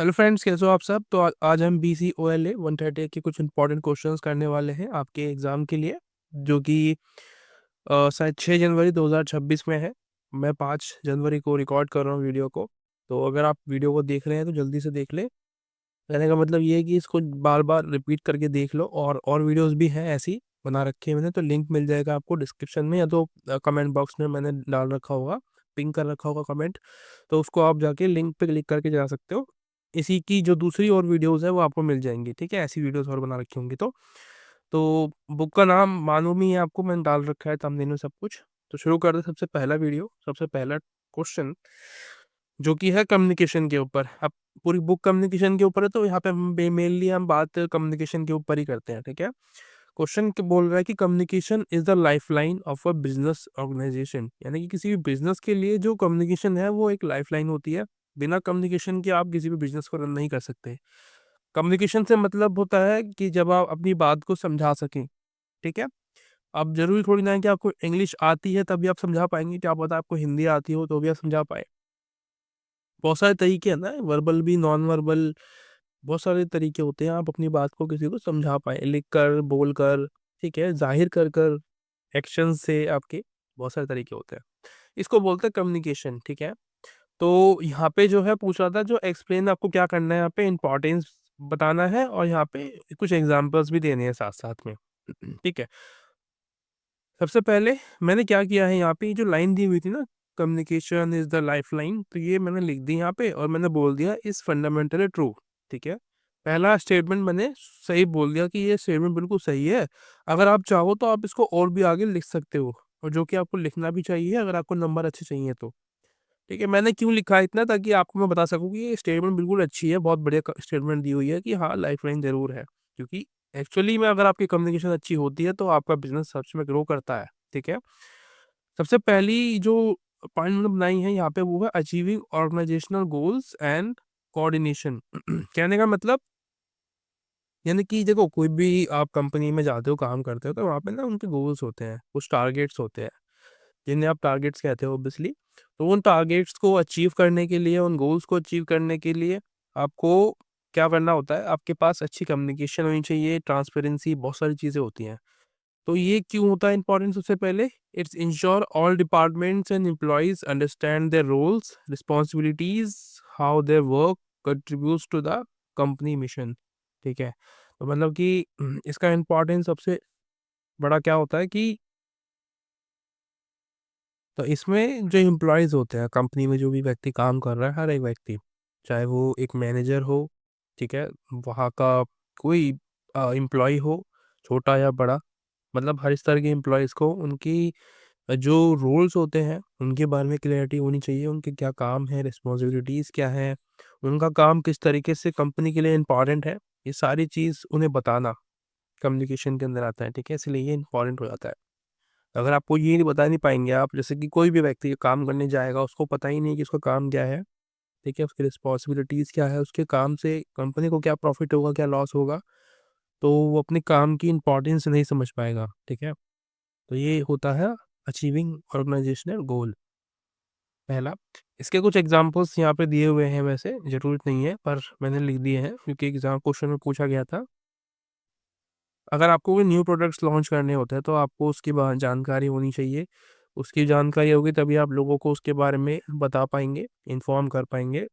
Hello friends, कैसे हो आप सब। तो आज हम BCOLA 130 के कुछ इंपॉर्टेंट क्वेश्चंस करने वाले हैं आपके एग्ज़ाम के लिए, जो कि शायद 6 जनवरी 2026 में है। मैं 5 जनवरी को रिकॉर्ड कर रहा हूँ वीडियो को। तो अगर आप वीडियो को देख रहे हैं तो जल्दी से देख लें। कहने का मतलब ये है कि इसको बार बार रिपीट करके देख लो, और वीडियोस भी हैं ऐसी बना रखी है मैंने, तो लिंक मिल जाएगा आपको डिस्क्रिप्शन में, या तो कमेंट बॉक्स में मैंने डाल रखा होगा, पिन कर रखा होगा कमेंट। तो उसको आप जाके लिंक पे क्लिक करके जा सकते हो। इसी की जो दूसरी और वीडियोस है वो आपको मिल जाएंगी, ठीक है। ऐसी वीडियोस और बना रखी होंगी। तो बुक का नाम मालूम ही है आपको, मैंने डाल रखा है थंबनेल में सब कुछ। तो शुरू करते हैं। सबसे पहला वीडियो, सबसे पहला क्वेश्चन जो कि है कम्युनिकेशन के ऊपर। अब पूरी बुक कम्युनिकेशन के ऊपर है, तो यहाँ पे हम मेनली हम बात कम्युनिकेशन के ऊपर ही करते हैं, ठीक है। क्वेश्चन बोल रहा है कि communication is the lifeline of a business organisation, यानी कि किसी भी बिजनेस के लिए जो कम्युनिकेशन है वो एक लाइफलाइन होती है। बिना कम्युनिकेशन के आप किसी भी बिजनेस को रन नहीं कर सकते। कम्युनिकेशन से मतलब होता है कि जब आप अपनी बात को समझा सकें, ठीक है। अब जरूरी थोड़ी ना है कि आपको इंग्लिश आती है तभी आप समझा पाएंगे, क्या पता आपको हिंदी आती हो तो भी आप समझा पाए। बहुत सारे तरीके हैं ना, वर्बल भी, नॉन वर्बल, बहुत सारे तरीके होते हैं आप अपनी बात को किसी को समझा पाए, लिख कर, बोल कर, ठीक है, जाहिर कर एक्शन से आपके। बहुत सारे तरीके होते हैं, इसको बोलते हैं कम्युनिकेशन, ठीक है। तो यहाँ पे जो है पूछ रहा था, जो एक्सप्लेन आपको क्या करना है, यहाँ पे इंपॉर्टेंस बताना है और यहाँ पे कुछ एग्जांपल्स भी देने हैं साथ साथ में। ठीक है। सबसे पहले मैंने क्या किया है, यहाँ पे ये जो लाइन दी हुई थी ना, communication is the life line, तो ये मैंने लिख दी यहाँ पे और मैंने बोल दिया इज फंडामेंटली ट्रू, ठीक है। पहला स्टेटमेंट मैंने सही बोल दिया कि ये स्टेटमेंट बिल्कुल सही है। अगर आप चाहो तो आप इसको और भी आगे लिख सकते हो, और जो कि आपको लिखना भी चाहिए अगर आपको नंबर अच्छे चाहिए तो, ठीक है। मैंने क्यों लिखा है इतना, ताकि आपको मैं बता सकूँ कि ये स्टेटमेंट बिल्कुल अच्छी है, बहुत बढ़िया स्टेटमेंट दी हुई है कि हाँ लाइफ लाइन जरूर है। क्योंकि एक्चुअली में अगर आपकी कम्युनिकेशन अच्छी होती है तो आपका बिजनेस सच में ग्रो करता है, ठीक है। सबसे पहली जो पॉइंट मैंने बनाई है यहाँ पे वो है achieving organisational goals and coordination. कहने का मतलब, यानी कि देखो, कोई भी आप कंपनी में जाते हो, काम करते हो, तो वहाँ पे ना उनके गोल्स होते हैं, कुछ टारगेट्स होते हैं, जिन्हें आप टारगेट्स कहते हो ऑब्वियसली। तो उन टारगेट्स को अचीव करने के लिए, उन गोल्स को अचीव करने के लिए आपको क्या करना होता है, आपके पास अच्छी कम्युनिकेशन होनी चाहिए, ट्रांसपेरेंसी, बहुत सारी चीज़ें होती हैं। तो ये क्यों होता है इंपॉर्टेंट, सबसे पहले it's ensure all departments and employees understand their roles, responsibilities, how their work contributes to the company mission, ठीक है। तो मतलब कि इसका इम्पोर्टेंस सबसे बड़ा क्या होता है कि, तो इसमें जो एम्प्लॉयज़ होते हैं कंपनी में, जो भी व्यक्ति काम कर रहा है, हर एक व्यक्ति, चाहे वो एक मैनेजर हो, ठीक है, वहाँ का कोई एम्प्लॉय हो, छोटा या बड़ा, मतलब हर इस तरह के एम्प्लॉयज़ को उनकी जो रोल्स होते हैं उनके बारे में क्लैरिटी होनी चाहिए, उनके क्या काम है, रिस्पॉन्सिबिलिटीज़ क्या है, उनका काम किस तरीके से कंपनी के लिए इम्पॉर्टेंट है, ये सारी चीज़ उन्हें बताना कम्युनिकेशन के अंदर आता है, ठीक है। इसलिए ये इम्पॉर्टेंट हो जाता है। अगर आपको ये नहीं बता नहीं पाएंगे आप, जैसे कि कोई भी व्यक्ति काम करने जाएगा, उसको पता ही नहीं कि उसका काम क्या है, ठीक है, उसकी रिस्पॉन्सिबिलिटीज़ क्या है, उसके काम से कंपनी को क्या प्रॉफिट होगा, क्या लॉस होगा, तो वो अपने काम की इंपॉर्टेंस नहीं समझ पाएगा, ठीक है। तो ये होता है अचीविंग ऑर्गेनाइजेशनल गोल, पहला। इसके कुछ एग्जांपल्स यहाँ पे दिए हुए हैं, वैसे ज़रूरत नहीं है पर मैंने लिख दिए हैं क्योंकि एग्जाम क्वेश्चन में पूछा गया था। अगर आपको कोई न्यू प्रोडक्ट्स लॉन्च करने होते हैं तो आपको उसकी जानकारी होनी चाहिए। उसकी जानकारी होगी तभी आप लोगों को उसके बारे में बता पाएंगे, इन्फॉर्म कर पाएंगे,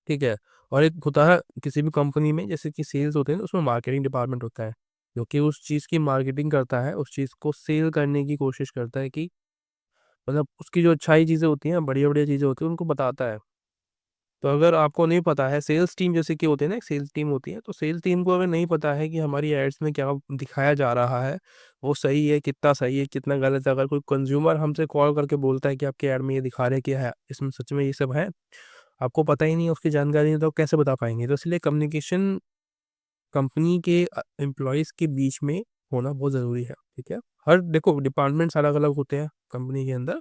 ठीक है। और एक होता है किसी भी कंपनी में, जैसे कि सेल्स होते हैं, तो उसमें मार्केटिंग डिपार्टमेंट होता है, जो कि उस चीज़ की मार्केटिंग करता है, उस चीज़ को सेल करने की कोशिश करता है कि, मतलब उसकी जो अच्छाई चीज़ें होती हैं, बढ़िया बढ़िया चीज़ें होती हैं, उनको बताता है। तो अगर आपको नहीं पता है, सेल्स टीम जैसे कि होते हैं ना, एक सेल्स टीम होती है, तो सेल्स टीम को अगर नहीं पता है कि हमारी एड्स में क्या दिखाया जा रहा है, वो सही है, कितना सही है, कितना गलत है, अगर कोई कंज्यूमर हमसे कॉल करके बोलता है कि आपके ऐड में ये दिखा रहे क्या है, इसमें सच में ये सब है, आपको पता ही नहीं है, उसकी जानकारी नहीं, तो आप कैसे बता पाएंगे। तो इसलिए कम्युनिकेशन कंपनी के एम्प्लॉयज़ के बीच में होना बहुत ज़रूरी है, ठीक है। हर देखो डिपार्टमेंट्स अलग अलग होते हैं कंपनी के अंदर,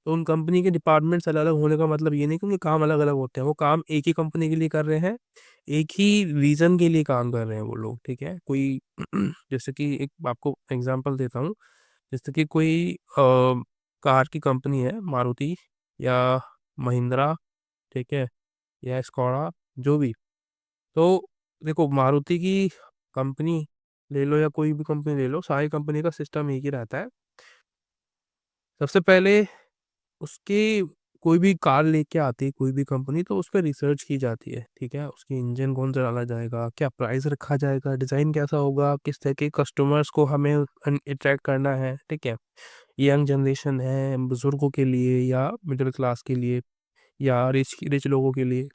तो उन कंपनी के डिपार्टमेंट्स अलग अलग होने का मतलब ये नहीं कि उनके काम अलग अलग होते हैं, वो काम एक ही कंपनी के लिए कर रहे हैं, एक ही रीज़न के लिए काम कर रहे हैं वो लोग, ठीक है। कोई जैसे कि एक आपको एग्जांपल देता हूँ, जैसे कि कोई कार की कंपनी है, मारुति या महिंद्रा, ठीक है, या स्कोडा, जो भी। तो देखो, मारुति की कंपनी ले लो या कोई भी कंपनी ले लो, सारी कंपनी का सिस्टम एक ही रहता है। सबसे पहले उसकी कोई भी कार लेके आती है कोई भी कंपनी, तो उस पर रिसर्च की जाती है, ठीक है। उसकी इंजन कौन सा डाला जाएगा, क्या प्राइस रखा जाएगा, डिज़ाइन कैसा होगा, किस तरह के कस्टमर्स को हमें अट्रैक्ट करना है, ठीक है। यंग जनरेशन है, बुजुर्गों के लिए या मिडिल क्लास के लिए या रिच रिच लोगों के लिए,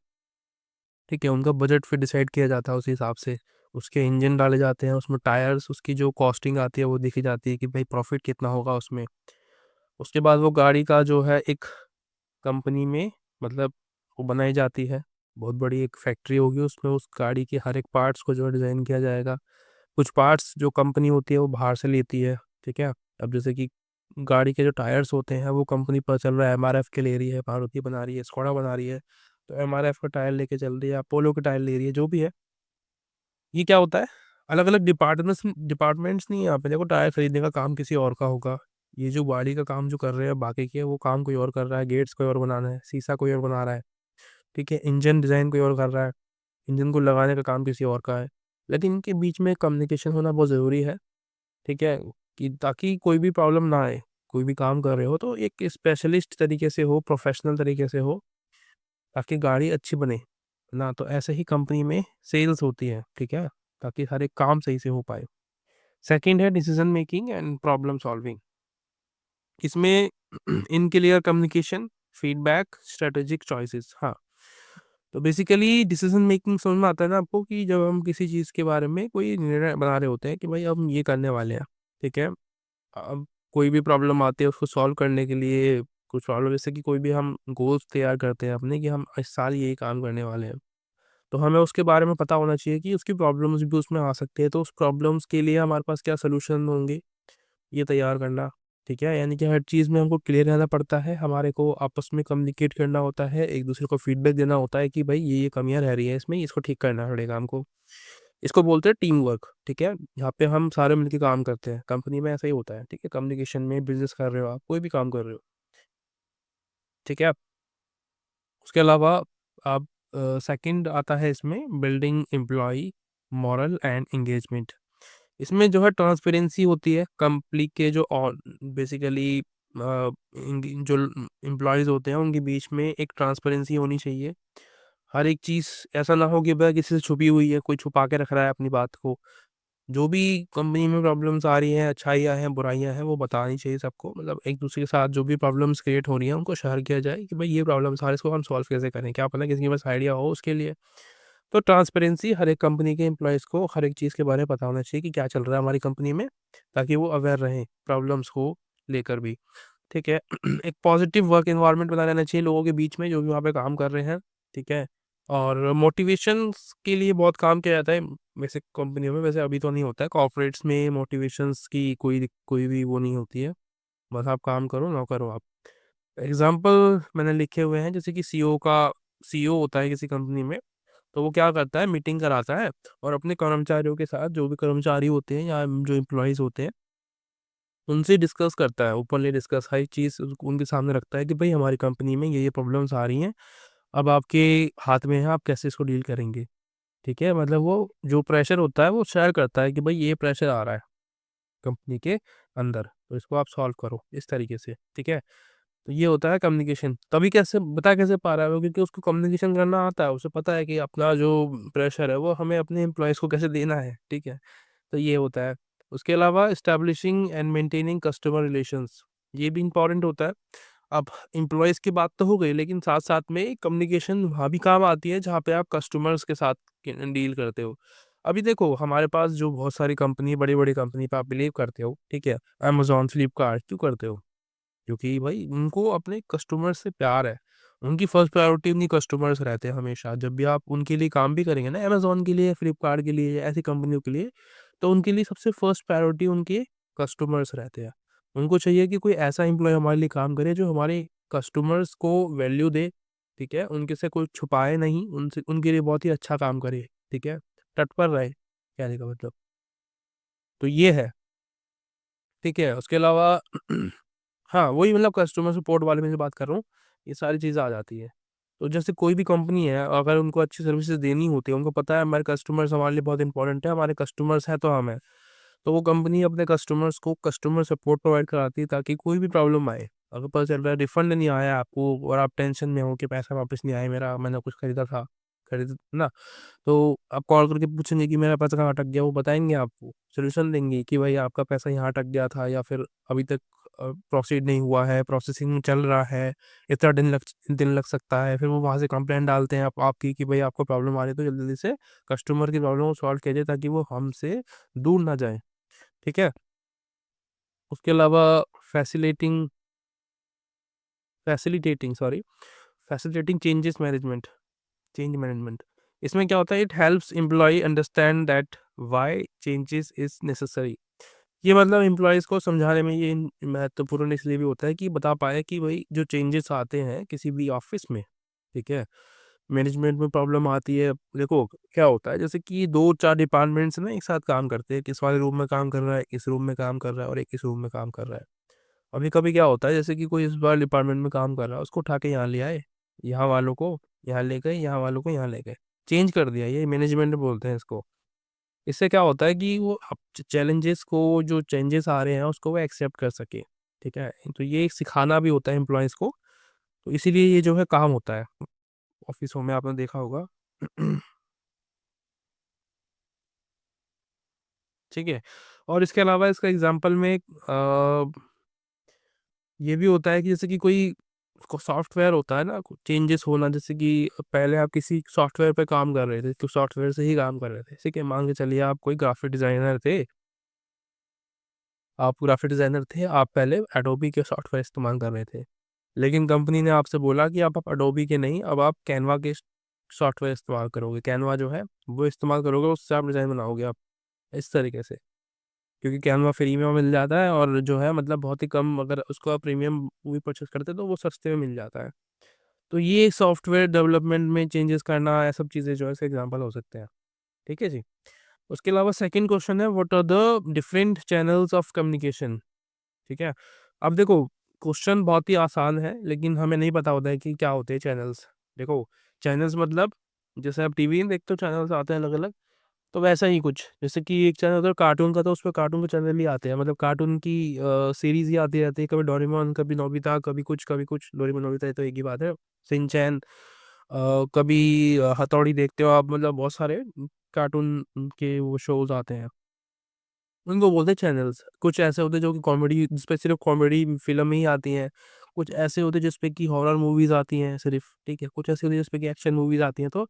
ठीक है। उनका बजट फिर डिसाइड किया जाता है उस हिसाब से। उसके इंजन डाले जाते हैं, उसमें टायर्स, उसकी जो कॉस्टिंग आती है वो देखी जाती है कि भाई प्रॉफिट कितना होगा उसमें। उसके बाद वो गाड़ी का जो है एक कंपनी में, मतलब वो बनाई जाती है। बहुत बड़ी एक फैक्ट्री होगी, उसमें उस गाड़ी के हर एक पार्ट्स को जो है डिज़ाइन किया जाएगा। कुछ पार्ट्स जो कंपनी होती है वो बाहर से लेती है, ठीक है। अब जैसे कि गाड़ी के जो टायर्स होते हैं वो कंपनी पर चल रहा है, एमआरएफ के ले रही है, मारुति बना रही है, स्कोडा बना रही है, तो एमआरएफ का टायर लेके चल रही है, अपोलो का टायर ले रही है, जो भी है। ये क्या होता है, अलग अलग डिपार्टमेंट्स डिपार्टमेंट्स नहीं है यहाँ पे। देखो, टायर खरीदने का काम किसी और का होगा, ये जो गाड़ी का काम जो कर रहे हैं बाकी के, वो काम कोई और कर रहा है, गेट्स कोई और बनाना है, शीशा कोई और बना रहा है, ठीक है। इंजन डिज़ाइन कोई और कर रहा है, इंजन को लगाने का काम किसी और का है। लेकिन इनके बीच में कम्युनिकेशन होना बहुत ज़रूरी है, ठीक है, कि ताकि कोई भी प्रॉब्लम ना आए। कोई भी काम कर रहे हो तो एक स्पेशलिस्ट तरीके से हो, प्रोफेशनल तरीके से हो, ताकि गाड़ी अच्छी बने ना। तो ऐसे ही कंपनी में सेल्स होती है, ठीक है, ताकि हर एक काम सही से हो पाए। सेकंड है decision making and problem solving. इसमें इन clear communication, feedback, strategic choices. हाँ, तो बेसिकली डिसीजन मेकिंग समझ में आता है ना आपको, कि जब हम किसी चीज़ के बारे में कोई निर्णय बना रहे होते हैं कि भाई हम ये करने वाले हैं, ठीक है। अब कोई भी प्रॉब्लम आती है उसको सॉल्व करने के लिए, कुछ प्रॉब्लम जैसे कि कोई भी हम गोल्स तैयार करते हैं अपने, कि हम इस साल यही काम करने वाले हैं, तो हमें उसके बारे में पता होना चाहिए कि उसकी प्रॉब्लम्स भी उसमें आ सकती है, तो उस प्रॉब्लम्स के लिए हमारे पास क्या सोल्यूशन होंगे, ये तैयार करना, ठीक है। यानी कि हर चीज़ में हमको क्लियर रहना पड़ता है, हमारे को आपस में कम्युनिकेट करना होता है, एक दूसरे को फीडबैक देना होता है कि भाई ये कमियां रह रही है इसमें, इसको ठीक करना पड़ेगा हमको। इसको बोलते हैं टीम वर्क, ठीक है। यहाँ पे हम सारे मिलकर काम करते हैं, कंपनी में ऐसा ही होता है, ठीक है। कम्युनिकेशन में, बिजनेस कर रहे हो आप, कोई भी काम कर रहे हो, ठीक है। उसके अलावा आप, सेकंड आता है इसमें building employee morale and engagement. इसमें जो है ट्रांसपेरेंसी होती है कंपनी के जो, और बेसिकली जो एम्प्लॉयज़ होते हैं उनके बीच में एक ट्रांसपेरेंसी होनी चाहिए। हर एक चीज़ ऐसा ना हो कि वह किसी से छुपी हुई है, कोई छुपा के रख रहा है अपनी बात को। जो भी कंपनी में प्रॉब्लम्स आ रही हैं, अच्छाइयाँ हैं, बुराइयाँ हैं, वो बतानी चाहिए सबको। मतलब एक दूसरे के साथ जो भी प्रॉब्लम्स क्रिएट हो रही हैं उनको शेयर किया जाए कि भाई ये प्रॉब्लम्स आ रही है, इसको हम सॉल्व कैसे करें, क्या पता किसी के पास आइडिया हो उसके लिए। तो ट्रांसपेरेंसी, हर एक कंपनी के एम्प्लॉयज़ को हर एक चीज़ के बारे में पता होना चाहिए कि क्या चल रहा है हमारी कंपनी में, ताकि वो अवेयर रहें प्रॉब्लम्स को लेकर भी, ठीक है। एक पॉजिटिव वर्क एनवायरनमेंट बना रहना चाहिए लोगों के बीच में जो भी वहाँ पे काम कर रहे हैं, ठीक है। और मोटिवेशंस के लिए बहुत काम किया जाता है वैसे कंपनियों में, वैसे अभी तो नहीं होता है कॉर्पोरेट्स में, मोटिवेशंस की कोई भी वो नहीं होती है। बस आप काम करो ना करो आप। एग्जाम्पल मैंने लिखे हुए हैं, जैसे कि सीईओ होता है किसी कंपनी में, तो वो क्या करता है, मीटिंग कराता है और अपने कर्मचारियों के साथ, जो भी कर्मचारी होते हैं या जो एम्प्लॉयज़ होते हैं, उनसे डिस्कस करता है, ओपनली डिस्कस हर चीज़ उनके सामने रखता है कि भाई हमारी कंपनी में ये प्रॉब्लम्स आ रही हैं, अब आपके हाथ में है, आप कैसे इसको डील करेंगे, ठीक है। मतलब वो जो प्रेशर होता है वो शेयर करता है कि भाई ये प्रेशर आ रहा है कंपनी के अंदर, तो इसको आप सॉल्व करो इस तरीके से, ठीक है। तो ये होता है कम्युनिकेशन। तभी कैसे बता कैसे पा रहा है वो, क्योंकि उसको कम्युनिकेशन करना आता है, उसे पता है कि अपना जो प्रेशर है वो हमें अपने एम्प्लॉयज़ को कैसे देना है, ठीक है। तो ये होता है। उसके अलावा establishing and maintaining customer relations, ये भी इंपॉर्टेंट होता है। अब एम्प्लॉयज़ की बात तो हो गई, लेकिन साथ साथ में कम्युनिकेशन वहाँ भी काम आती है जहाँ पे आप कस्टमर्स के साथ डील करते हो। अभी देखो, हमारे पास जो बहुत सारी कंपनी, बड़ी बड़ी कंपनी पे आप बिलीव करते हो, ठीक है, अमेजोन, फ्लिपकार्ट, क्यों करते हो? क्योंकि भाई उनको अपने कस्टमर से प्यार है। उनकी फर्स्ट प्रायोरिटी उनकी कस्टमर्स रहते हैं हमेशा। जब भी आप उनके लिए काम भी करेंगे ना, अमेज़न के लिए, फ्लिपकार्ट के लिए, ऐसी कंपनियों के लिए, तो उनके लिए सबसे फर्स्ट प्रायोरिटी उनके कस्टमर्स रहते हैं। उनको चाहिए कि कोई ऐसा एम्प्लॉयी हमारे लिए काम करे जो हमारे कस्टमर्स को वैल्यू दे, ठीक है? उनके से कुछ छुपाए नहीं, उनसे उनके लिए बहुत ही अच्छा काम करे, ठीक है? तत्पर रहे, कहने का मतलब। तो ये है, ठीक है? उसके अलावा हाँ, वही मतलब कस्टमर सपोर्ट वाले में जो बात कर रहा हूँ, ये सारी चीज़ें आ जाती है। तो जैसे कोई भी कंपनी है, अगर उनको अच्छी सर्विसेज देनी होती है, उनको पता है हमारे कस्टमर्स हमारे लिए बहुत इंपॉर्टेंट है, हमारे कस्टमर्स हैं तो हम हैं, तो वो कंपनी अपने कस्टमर्स को कस्टमर सपोर्ट प्रोवाइड कराती है, ताकि कोई भी प्रॉब्लम आए, अगर पता चल रहा है रिफंड नहीं आया आपको और आप टेंशन में हो कि पैसा वापस नहीं आया मेरा, मैंने कुछ खरीदा था, खरीद ना, तो आप कॉल करके पूछेंगे कि मेरा पैसा कहाँ अटक गया, वो बताएंगे आपको, सोल्यूशन देंगे कि भाई आपका पैसा यहाँ अटक गया था, या फिर अभी तक प्रोसीड नहीं हुआ है, प्रोसेसिंग में चल रहा है, इतना दिन लग सकता है, फिर वो वहाँ से कंप्लेंट डालते हैं आपकी कि भाई आपको प्रॉब्लम आ रही है, तो जल्दी से कस्टमर की प्रॉब्लम को सॉल्व कीजिए ताकि वो हमसे दूर ना जाए। ठीक है। उसके अलावा facilitating facilitating sorry facilitating change management, इसमें क्या होता है, it helps employee understand that why changes is necessary. ये मतलब एम्प्लॉयज़ को समझाने में ये महत्वपूर्ण इसलिए भी होता है कि बता पाए कि भाई जो चेंजेस आते हैं किसी भी ऑफिस में, ठीक है, मैनेजमेंट में प्रॉब्लम आती है। देखो क्या होता है, जैसे कि 2-4 डिपार्टमेंट्स ना एक साथ काम करते हैं, किस वाले रूम में काम कर रहा है, इस रूम में काम कर रहा है, और एक इस रूम में काम कर रहा है। अभी कभी क्या होता है, जैसे कि कोई इस बार डिपार्टमेंट में काम कर रहा है, उसको उठा के यहाँ ले आए, यहाँ वालों को यहाँ ले गए, यहाँ वालों को यहाँ ले गए, चेंज कर दिया, ये मैनेजमेंट बोलते हैं इसको। इससे क्या होता है कि वो चैलेंजेस को, जो चेंजेस आ रहे हैं उसको वो एक्सेप्ट कर सके। ठीक है, तो ये सिखाना भी होता है एम्प्लॉयज़ को, तो इसीलिए ये जो है काम होता है ऑफिसों में, आपने देखा होगा। ठीक है। और इसके अलावा इसका एग्जांपल में ये भी होता है कि जैसे कि कोई सॉफ्टवेयर होता है ना, चेंजेस होना, जैसे कि पहले आप किसी सॉफ्टवेयर पे काम कर रहे थे, तो सॉफ्टवेयर से ही काम कर रहे थे, ठीक है, मान के चलिए आप कोई ग्राफिक डिजाइनर थे, आप पहले एडोबी के सॉफ्टवेयर इस्तेमाल कर रहे थे, लेकिन कंपनी ने आपसे बोला कि आप एडोबी के नहीं, अब आप कैनवा के सॉफ्टवेयर इस्तेमाल करोगे, कैनवा जो है वो इस्तेमाल करोगे, उससे आप डिज़ाइन बनाओगे आप, इस तरीके से, क्योंकि कैनवा फ्री में मिल जाता है, और जो है मतलब बहुत ही कम, अगर उसको आप प्रीमियम भी परचेस करते हैं तो वो सस्ते में मिल जाता है। तो ये सॉफ्टवेयर डेवलपमेंट में चेंजेस करना, ये सब चीज़ें जो है इसके एग्जाम्पल हो सकते हैं। ठीक है जी। उसके अलावा सेकंड क्वेश्चन है, what are the different channels of communication. ठीक है। अब देखो, क्वेश्चन बहुत ही आसान है, लेकिन हमें नहीं पता होता है कि क्या होते हैं चैनल्स। देखो, चैनल्स मतलब जैसे आप टीवी में देखते हो चैनल्स आते हैं अलग अलग, तो वैसा ही कुछ, जैसे कि एक चैनल अगर कार्टून का, तो उसमें कार्टून के चैनल ही आते हैं, मतलब कार्टून की सीरीज ही आती रहती है, कभी डोरेमोन, कभी नोबिता, कभी कुछ डोरेमोन नोबिता, ये तो एक ही बात है, सिंचैन, कभी हथौड़ी देखते हो आप, मतलब बहुत सारे कार्टून के वो शोज आते हैं, उनको बोलते हैं चैनल्स। कुछ ऐसे होते हैं जो कि कॉमेडी, जिसपे सिर्फ कॉमेडी फिल्म ही आती हैं, कुछ ऐसे होते हैं जिसपे कि हॉरर मूवीज आती हैं सिर्फ, ठीक है, कुछ ऐसे होते हैं जिसपे कि एक्शन मूवीज आती हैं। तो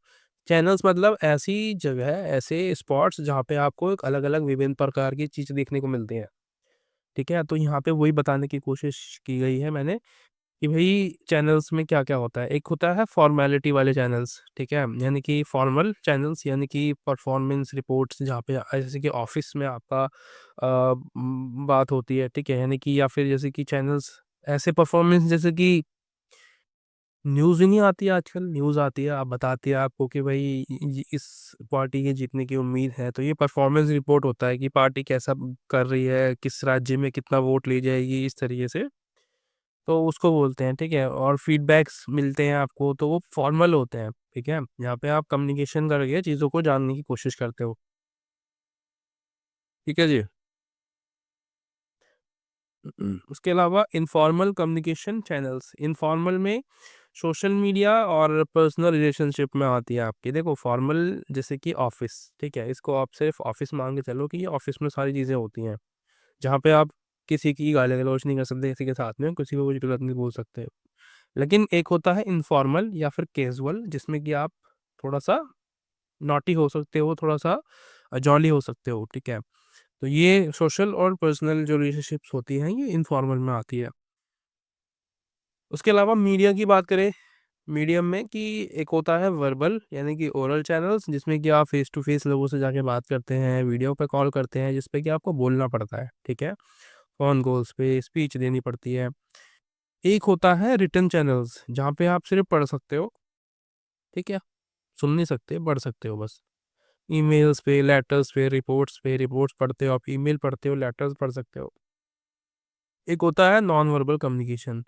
चैनल्स मतलब ऐसी जगह है, ऐसे स्पॉट्स जहाँ पे आपको एक अलग अलग विभिन्न प्रकार की चीज़ देखने को मिलती हैं। ठीक है, तो यहाँ पे वही बताने की कोशिश की गई है मैंने, कि भाई चैनल्स में क्या क्या होता है। एक होता है फॉर्मेलिटी वाले चैनल्स, ठीक है, यानी कि फॉर्मल चैनल्स, यानी कि परफॉर्मेंस रिपोर्ट्स, जहाँ पे जैसे कि ऑफिस में आपका बात होती है, ठीक है, यानी कि, या फिर जैसे कि चैनल्स ऐसे परफॉर्मेंस, जैसे कि न्यूज़ ही नहीं आती है आजकल, न्यूज़ आती है, आप बताती है आपको कि भाई इस पार्टी के जीतने की उम्मीद है, तो ये परफॉर्मेंस रिपोर्ट होता है कि पार्टी कैसा कर रही है, किस राज्य में कितना वोट ली जाएगी, इस तरीके से, तो उसको बोलते हैं। ठीक है, और फीडबैक्स मिलते हैं आपको, तो वो फॉर्मल होते हैं। ठीक है, यहाँ पे आप कम्युनिकेशन करके चीज़ों को जानने की कोशिश करते हो। ठीक है जी। उसके अलावा इनफॉर्मल कम्युनिकेशन चैनल्स, इनफॉर्मल में सोशल मीडिया और पर्सनल रिलेशनशिप में आती है आपकी। देखो, फॉर्मल जैसे कि ऑफिस, ठीक है, इसको आप सिर्फ ऑफिस मान के चलो कि ऑफिस में सारी चीज़ें होती हैं, जहाँ पे आप किसी की गाली गलौज नहीं कर सकते, किसी के साथ में किसी को कुछ गलत नहीं बोल सकते। लेकिन एक होता है इनफॉर्मल या फिर कैजुअल, जिसमें कि आप थोड़ा सा नॉटी हो सकते हो, थोड़ा सा जॉली हो सकते हो। ठीक है, तो ये सोशल और पर्सनल जो रिलेशनशिप्स होती हैं, ये इनफॉर्मल में आती है। उसके अलावा मीडिया की बात करें, मीडियम में कि एक होता है वर्बल, यानी कि ओरल चैनल्स, जिसमें कि आप फेस टू फेस लोगों से जाके बात करते हैं, वीडियो पे कॉल करते हैं, जिसपे कि आपको बोलना पड़ता है। ठीक है, फोन कॉल्स पे स्पीच देनी पड़ती है। एक होता है रिटन चैनल्स, जहाँ पे आप सिर्फ पढ़ सकते हो। ठीक है, सुन नहीं सकते, पढ़ सकते हो बस। ईमेल्स पे, लेटर्स पे, रिपोर्ट्स पढ़ते हो आप, ईमेल पढ़ते हो, लेटर्स पढ़ सकते हो। एक होता है non verbal communication,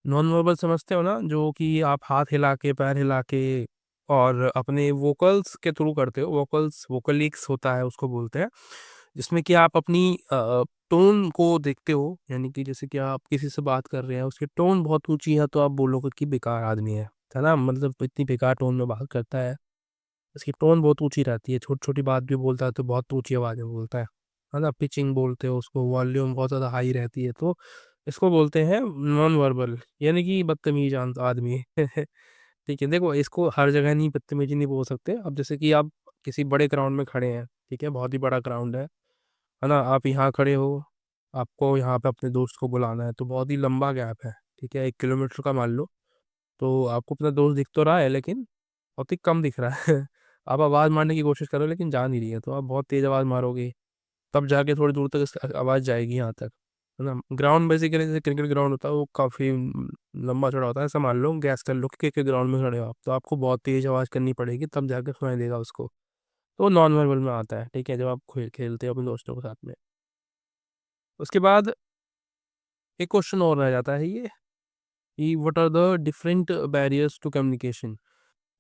non verbal समझते हो ना, जो कि आप हाथ हिला के, पैर हिला के और अपने वोकल्स के थ्रू करते हो। वोकल्स, वोकलिक्स होता है उसको बोलते हैं, जिसमें कि आप अपनी टोन को देखते हो। यानी कि जैसे कि आप किसी से बात कर रहे हैं, उसकी टोन बहुत ऊंची है तो आप बोलोगे कि बेकार आदमी है ना, मतलब इतनी बेकार टोन में बात करता है। इसकी टोन बहुत ऊंची रहती है, छोटी छोटी बात भी बोलता है तो बहुत ऊंची आवाज में बोलता है ना। पिचिंग बोलते हो उसको, वॉल्यूम बहुत ज़्यादा हाई रहती है, तो इसको बोलते हैं नॉन वर्बल, यानी कि बदतमीज आदमी। ठीक है, देखो इसको हर जगह नहीं, बदतमीजी नहीं बोल सकते। अब जैसे कि आप किसी बड़े ग्राउंड में खड़े हैं, ठीक है, बहुत ही बड़ा ग्राउंड है ना, आप यहाँ खड़े हो, आपको यहाँ पे अपने दोस्त को बुलाना है, तो बहुत ही लंबा गैप है, ठीक है, 1 किलोमीटर का मान लो। तो आपको अपना दोस्त दिख तो रहा है, लेकिन बहुत ही कम दिख रहा है। आप आवाज़ मारने की कोशिश करो लेकिन जा नहीं रही है, तो आप बहुत तेज़ आवाज़ मारोगे, तब जाके थोड़ी दूर तक आवाज़ जाएगी यहाँ तक, है ना। ग्राउंड बेसिकली जैसे क्रिकेट ग्राउंड होता है, वो काफ़ी लंबा चौड़ा होता है। ऐसा मान लो, गैस कर लो कि क्रिकेट ग्राउंड में खड़े हो आप, तो आपको बहुत तेज़ आवाज़ करनी पड़ेगी, तब जाके सुनाई देगा उसको। तो नॉन वर्बल में आता है, ठीक है, जब आप खेलते हो अपने दोस्तों के साथ में। उसके बाद एक क्वेश्चन और रह जाता है ये, कि what are the different barriers to communication.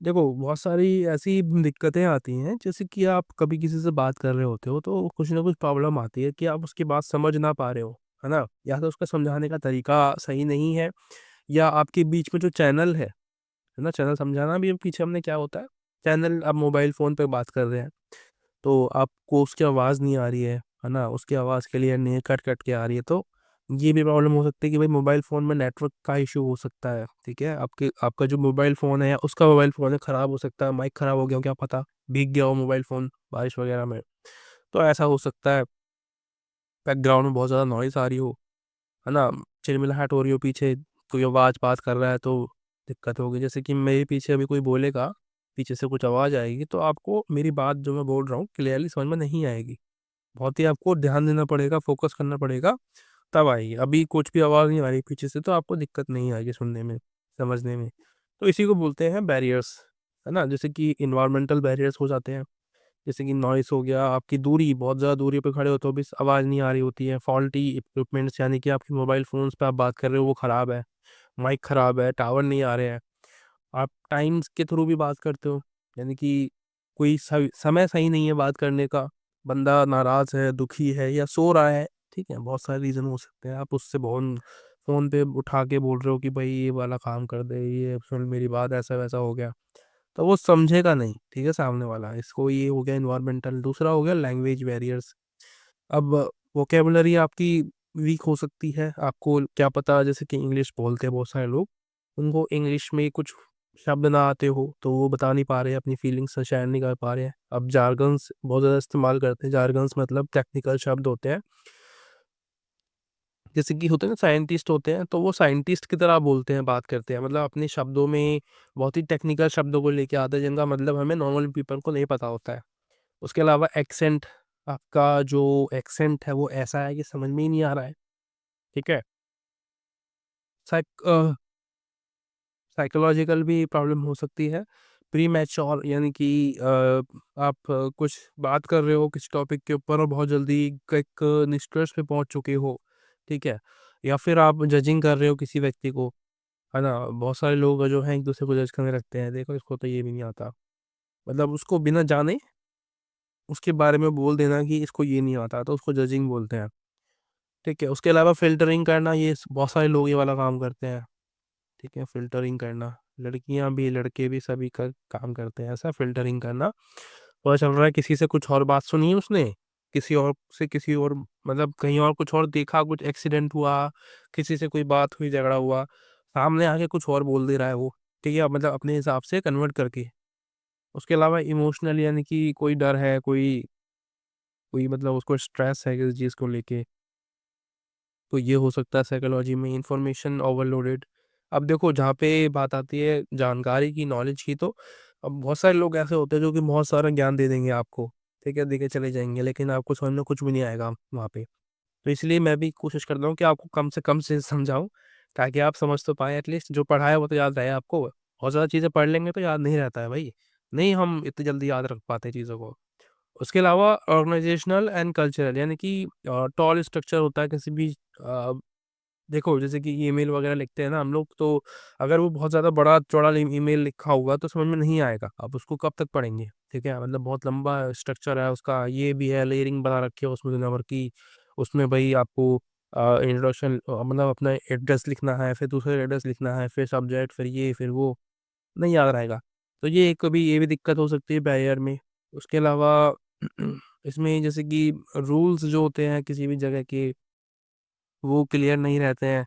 देखो बहुत सारी ऐसी दिक्कतें आती हैं, जैसे कि आप कभी किसी से बात कर रहे होते हो तो कुछ ना कुछ प्रॉब्लम आती है कि आप उसकी बात समझ ना पा रहे हो, है ना, या तो उसका समझाने का तरीका सही नहीं है, या आपके बीच में जो चैनल है ना, चैनल समझाना भी पीछे हमने क्या होता है, चैनल, आप मोबाइल फ़ोन पे बात कर रहे हैं तो आपको उसकी आवाज़ नहीं आ रही है ना, उसकी आवाज़ क्लियर नहीं है, कट कट के आ रही है, तो ये भी प्रॉब्लम हो सकती है कि भाई मोबाइल फ़ोन में नेटवर्क का इशू हो सकता है, ठीक है, आपके आपका जो मोबाइल फ़ोन है या उसका मोबाइल फ़ोन है ख़राब हो सकता है, माइक ख़राब हो गया हो, क्या पता भीग गया हो मोबाइल फ़ोन बारिश वगैरह में, तो ऐसा हो सकता है। बैकग्राउंड में बहुत ज़्यादा नॉइज़ आ रही हो, है ना, चिलमिलाहट हो रही हो पीछे, कोई आवाज़ बात कर रहा है तो दिक्कत होगी। जैसे कि मेरे पीछे अभी कोई बोलेगा, पीछे से कुछ आवाज़ आएगी, तो आपको मेरी बात जो मैं बोल रहा हूँ क्लियरली समझ में नहीं आएगी, बहुत ही आपको ध्यान देना पड़ेगा, फोकस करना पड़ेगा, तब आएगी। अभी कुछ भी आवाज़ नहीं आ रही पीछे से तो आपको दिक्कत नहीं आएगी सुनने में, समझने में। तो इसी को बोलते हैं बैरियर्स, है ना। जैसे कि इन्वायरमेंटल बैरियर्स हो जाते हैं, जैसे कि नॉइस हो गया, आपकी दूरी, बहुत ज़्यादा दूरी पे खड़े हो तो भी आवाज़ नहीं आ रही होती है। फॉल्टी इक्विपमेंट्स, यानी कि आपके मोबाइल फ़ोन्स पे आप बात कर रहे हो वो ख़राब है, माइक ख़राब है, टावर नहीं आ रहे हैं। आप टाइम्स के थ्रू भी बात करते हो, यानी कि कोई समय सही नहीं है बात करने का, बंदा नाराज़ है, दुखी है या सो रहा है, ठीक है, बहुत सारे रीज़न हो सकते हैं। आप उससे बहुत फ़ोन पे उठा के बोल रहे हो कि भाई ये वाला काम कर दे, ये सुन मेरी बात, ऐसा वैसा हो गया, तो वो समझेगा नहीं, ठीक है, सामने वाला। इसको, ये हो गया इन्वायरमेंटल। दूसरा हो गया लैंग्वेज बैरियर्स। अब वोकेबलरी आपकी वीक हो सकती है, आपको क्या पता, जैसे कि इंग्लिश बोलते हैं बहुत सारे लोग, उनको इंग्लिश में कुछ शब्द ना आते हो तो वो बता नहीं पा रहे हैं, अपनी फीलिंग्स शेयर नहीं कर पा रहे हैं। अब जार्गन्स बहुत ज़्यादा इस्तेमाल करते हैं, जार्गन्स मतलब टेक्निकल शब्द होते हैं, जैसे कि होते हैं ना साइंटिस्ट होते हैं, तो वो साइंटिस्ट की तरह बोलते हैं, बात करते हैं, मतलब अपने शब्दों में बहुत ही टेक्निकल शब्दों को लेके आते हैं, जिनका मतलब हमें नॉर्मल पीपल को नहीं पता होता है। उसके अलावा एक्सेंट, आपका जो एक्सेंट है वो ऐसा है कि समझ में ही नहीं आ रहा है, ठीक है। साइक साइकोलॉजिकल भी प्रॉब्लम हो सकती है। प्री मैच्योर, यानी कि आप कुछ बात कर रहे हो किसी टॉपिक के ऊपर और बहुत जल्दी एक निष्कर्ष पे पहुंच चुके हो, ठीक है, या फिर आप जजिंग कर रहे हो किसी व्यक्ति को, है ना। बहुत सारे लोग जो हैं एक दूसरे को जज करने लगते हैं, देखो इसको तो ये भी नहीं आता, मतलब उसको बिना जाने उसके बारे में बोल देना कि इसको ये नहीं आता, तो उसको जजिंग बोलते हैं, ठीक है। उसके अलावा फ़िल्टरिंग करना, ये बहुत सारे लोग ये वाला काम करते हैं, ठीक है, फ़िल्टरिंग करना। लड़कियां भी लड़के भी सभी का काम करते हैं ऐसा, फ़िल्टरिंग करना। पता चल रहा है किसी से कुछ और बात सुनी उसने, किसी और से किसी और, मतलब कहीं और कुछ और देखा, कुछ एक्सीडेंट हुआ, किसी से कोई बात हुई, झगड़ा हुआ, सामने आके कुछ और बोल दे रहा है वो, ठीक है, मतलब अपने हिसाब से कन्वर्ट करके। उसके अलावा इमोशनल, यानी कि कोई डर है, कोई कोई मतलब उसको स्ट्रेस है किसी चीज़ को लेके, तो ये हो सकता है साइकोलॉजी में। इंफॉर्मेशन ओवरलोडेड, अब देखो जहाँ पे बात आती है जानकारी की, नॉलेज की, तो अब बहुत सारे लोग ऐसे होते हैं जो कि बहुत सारा ज्ञान दे देंगे आपको, ठीक है, देके चले जाएंगे, लेकिन आपको समझ में कुछ भी नहीं आएगा वहाँ पे। तो इसलिए मैं भी कोशिश करता हूँ कि आपको कम से समझाऊँ, ताकि आप समझ तो पाएँ, एटलीस्ट जो पढ़ा है वो तो याद रहे आपको। बहुत ज़्यादा चीज़ें पढ़ लेंगे तो याद नहीं रहता है भाई, नहीं हम इतनी जल्दी याद रख पाते चीज़ों को। उसके अलावा ऑर्गेनाइजेशनल एंड कल्चरल, यानी कि टॉल स्ट्रक्चर होता है किसी भी देखो जैसे कि ईमेल वगैरह लिखते हैं ना हम लोग, तो अगर वो बहुत ज़्यादा बड़ा चौड़ा ईमेल लिखा होगा तो समझ में नहीं आएगा, आप उसको कब तक पढ़ेंगे। ठीक है, मतलब बहुत लंबा स्ट्रक्चर है उसका, ये भी है, लेयरिंग बना रखी है उसमें दुनिया भर की। उसमें भाई आपको इंट्रोडक्शन, मतलब अपना एड्रेस लिखना है, फिर दूसरा एड्रेस लिखना है, फिर सब्जेक्ट, फिर ये फिर वो, नहीं याद रहेगा। तो ये कभी ये भी दिक्कत हो सकती है बैरियर में। उसके अलावा इसमें जैसे कि रूल्स जो होते हैं किसी भी जगह के, वो क्लियर नहीं रहते हैं।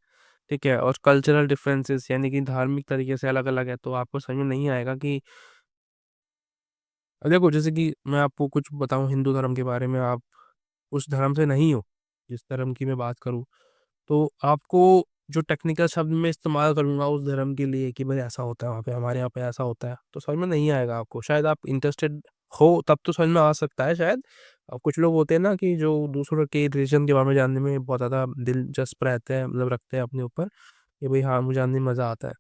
ठीक है, और कल्चरल डिफरेंसेस यानी कि धार्मिक तरीके से अलग अलग है, तो आपको समझ में नहीं आएगा कि देखो जैसे कि मैं आपको कुछ बताऊं हिंदू धर्म के बारे में, आप उस धर्म से नहीं हो जिस धर्म की मैं बात करूं, तो आपको जो टेक्निकल शब्द मैं इस्तेमाल करूंगा उस धर्म के लिए कि भाई ऐसा होता है वहाँ पे, हमारे यहाँ पे ऐसा होता है, तो समझ में नहीं आएगा आपको। शायद आप इंटरेस्टेड हो तब तो समझ में आ सकता है शायद। अब कुछ लोग होते हैं ना कि जो दूसरों के रिलीजन के बारे में जानने में बहुत ज़्यादा दिलचस्प रहते हैं, मतलब रखते हैं अपने ऊपर कि भाई हाँ मुझे जानने में मज़ा आता है।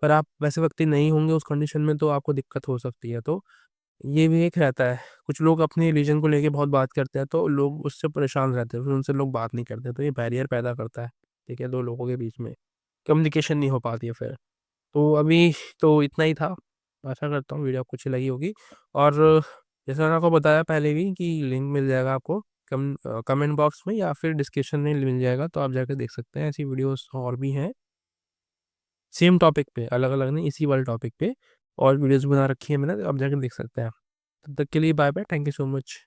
पर आप वैसे व्यक्ति नहीं होंगे उस कंडीशन में, तो आपको दिक्कत हो सकती है। तो ये भी एक रहता है, कुछ लोग अपने रिलीजन को लेके बहुत बात करते हैं तो लोग उससे परेशान रहते हैं, फिर उनसे लोग बात नहीं करते, तो ये बैरियर पैदा करता है। ठीक है, दो लोगों के बीच में कम्युनिकेशन नहीं हो पाती है फिर। तो अभी तो इतना ही था। आशा करता हूँ वीडियो आपको अच्छी लगी होगी। और जैसे मैंने आपको बताया पहले भी कि लिंक मिल जाएगा आपको कमेंट बॉक्स में या फिर डिस्क्रिप्शन में मिल जाएगा, तो आप जाकर देख सकते हैं। ऐसी वीडियोस और भी हैं सेम टॉपिक पे, अलग अलग नहीं, इसी वाले टॉपिक पे और वीडियोस बना रखी है मैंने, तो आप जाकर देख सकते हैं। तब तक के लिए bye bye, thank you so much.